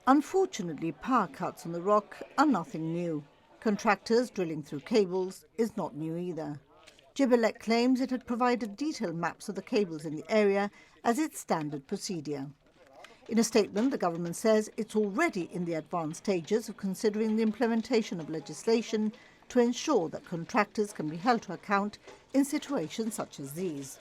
Unfortunately, power cuts on the Rock are nothing new. Contractors drilling through cables is not new either. GibElec claims it had provided detailed maps of the cables in the area as its standard procedure. In a statement, the government says it's already in the advanced stages of considering the implementation of legislation to ensure that contractors can be held to account in situations such as these.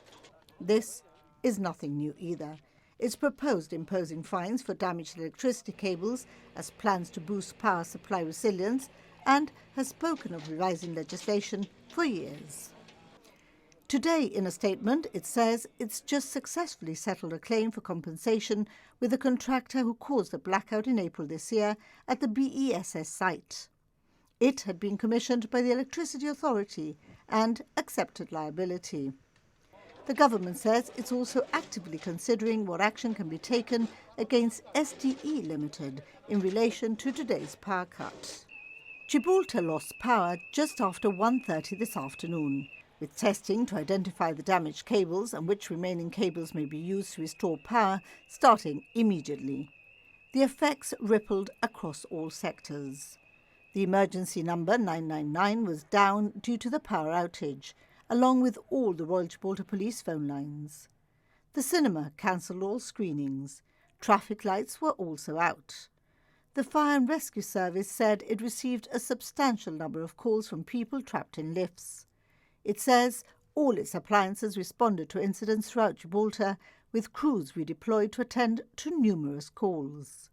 This is nothing new either. It's proposed imposing fines for damaged electricity cables as plans to boost power supply resilience and has spoken of revising legislation for years. Today, in a statement, it says it's just successfully settled a claim for compensation with the contractor who caused the blackout in April this year at the BESS site. It had been commissioned by the Electricity Authority and accepted liability. The government says it's also actively considering what action can be taken against SDE Limited in relation to today's power cut. Gibraltar lost power just after 1:30 this afternoon, with testing to identify the damaged cables and which remaining cables may be used to restore power starting immediately. The effects rippled across all sectors. The emergency number 999 was down due to the power outage, along with all the Royal Gibraltar Police phone lines. The cinema cancelled all screenings. Traffic lights were also out. The Fire and Rescue Service said it received a substantial number of calls from people trapped in lifts. It says all its appliances responded to incidents throughout Gibraltar, with crews redeployed to attend to numerous calls.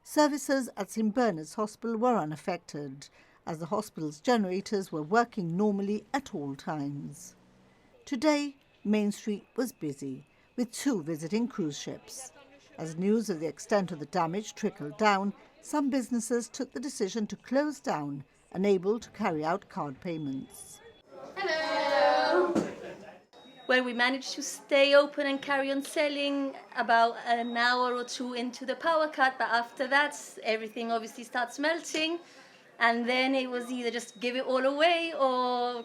Services at St Bernard's Hospital were unaffected, as the hospital's generators were working normally at all times. Today, Main Street was busy, with 2 visiting cruise ships. As news of the extent of the damage trickled down, some businesses took the decision to close down, unable to carry out card payments. Hello! Well, we managed to stay open and carry on selling about an hour or 2 into the power cut, but after that, everything obviously starts melting. And then it was either just give it all away or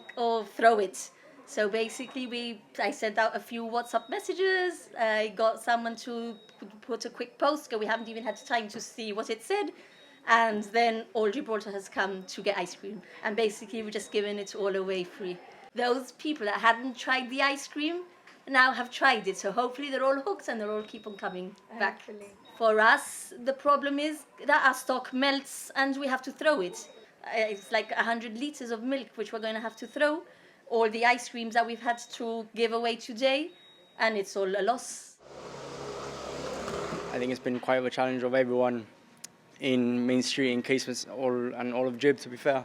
throw it. So basically, I sent out a few WhatsApp messages. I got someone to put a quick post, because we haven't even had time to see what it said. And then all Gibraltar has come to get ice cream. And basically, we're just giving it all away free. Those people that hadn't tried the ice cream now have tried it. So hopefully they're all hooked and they'll all keep on coming back. For us, the problem is that our stock melts and we have to throw it. It's like 100 litres of milk, which we're going to have to throw. All the ice creams that we've had to give away today, and it's all a loss. I think it's been quite a challenge of everyone in Main Street, in Casemates and all of Gib, to be fair.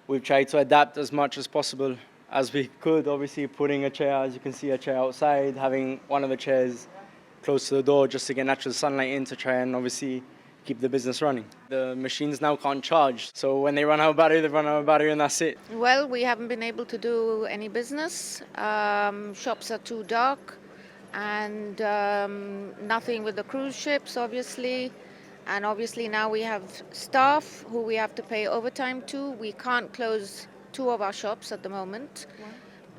We've tried to adapt as much as possible as we could, obviously putting a chair, as you can see, a chair outside, having one of the chairs close to the door just to get natural sunlight in to try and obviously keep the business running. The machines now can't charge, so when they run out of battery, they run out of battery and that's it. Well, we haven't been able to do any business. Shops are too dark, and nothing with the cruise ships, obviously. And obviously now we have staff who we have to pay overtime to. We can't close 2 of our shops at the moment.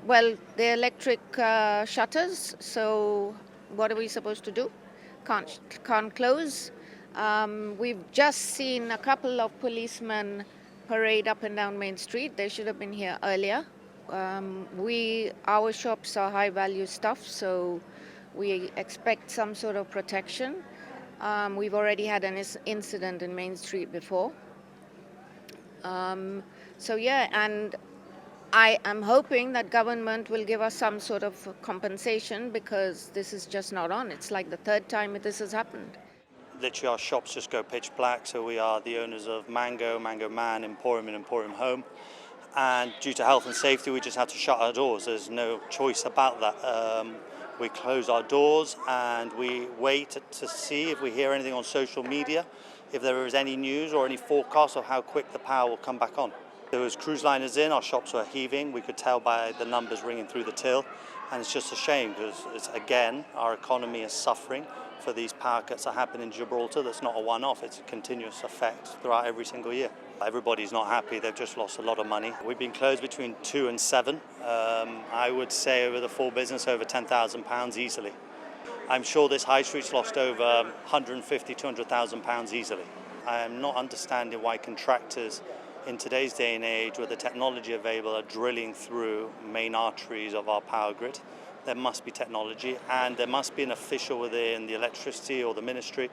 Well, they're electric shutters, so what are we supposed to do? Can't close. We've just seen a couple of policemen parade up and down Main Street. They should have been here earlier. Our shops are high-value stuff, so we expect some sort of protection. We've already had an incident in Main Street before. And I am hoping that government will give us some sort of compensation, because this is just not on. It's like the 3rd time this has happened. Literally our shops just go pitch black, so we are the owners of Mango Man, Emporium and Emporium Home. And due to health and safety, we just had to shut our doors. There's no choice about that. We close our doors and we wait to see if we hear anything on social media, if there is any news or any forecast of how quick the power will come back on. There was cruise liners in, our shops were heaving. We could tell by the numbers ringing through the till. And it's just a shame, because again, our economy is suffering for these power cuts that happen in Gibraltar. That's not a one-off, it's a continuous effect throughout every single year. Everybody's not happy, they've just lost a lot of money. We've been closed between 2 and 7. I would say over the full business, over £10,000 easily. I'm sure this high street's lost over 150, 200,000 pounds easily. I am not understanding why contractors in today's day and age with the technology available are drilling through main arteries of our power grid. There must be technology, and there must be an official within the electricity or the ministry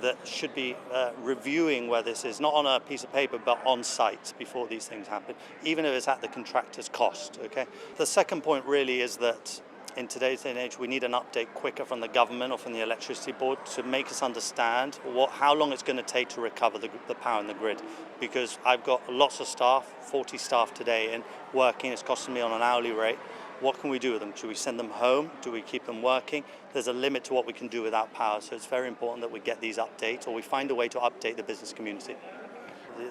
that should be reviewing where this is, not on a piece of paper, but on site before these things happen, even if it's at the contractor's cost, okay? The second point really is that in today's day and age, we need an update quicker from the government or from the electricity board to make us understand how long it's going to take to recover the power in the grid. Because I've got lots of staff, 40 staff today, and working, it's costing me on an hourly rate. What can we do with them? Should we send them home? Do we keep them working? There's a limit to what we can do without power, so it's very important that we get these updates or we find a way to update the business community.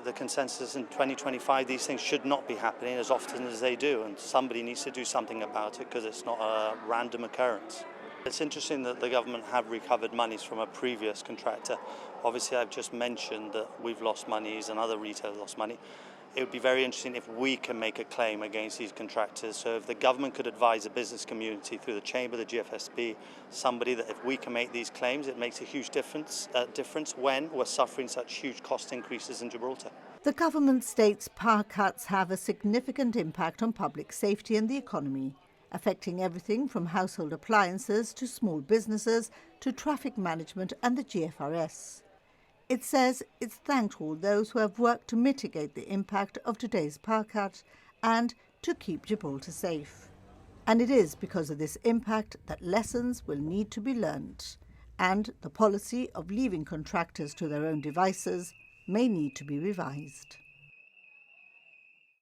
The consensus in 2025, these things should not be happening as often as they do, and somebody needs to do something about it because it's not a random occurrence. It's interesting that the government have recovered monies from a previous contractor. Obviously, I've just mentioned that we've lost monies and other retailers lost money. It would be very interesting if we can make a claim against these contractors. So if the government could advise the business community through the Chamber, the GFSB, somebody that if we can make these claims, it makes a huge difference when we're suffering such huge cost increases in Gibraltar. The government states power cuts have a significant impact on public safety and the economy, affecting everything from household appliances to small businesses to traffic management and the GFRS. It says it's thanked all those who have worked to mitigate the impact of today's power cut and to keep Gibraltar safe. And it is because of this impact that lessons will need to be learnt, and the policy of leaving contractors to their own devices may need to be revised.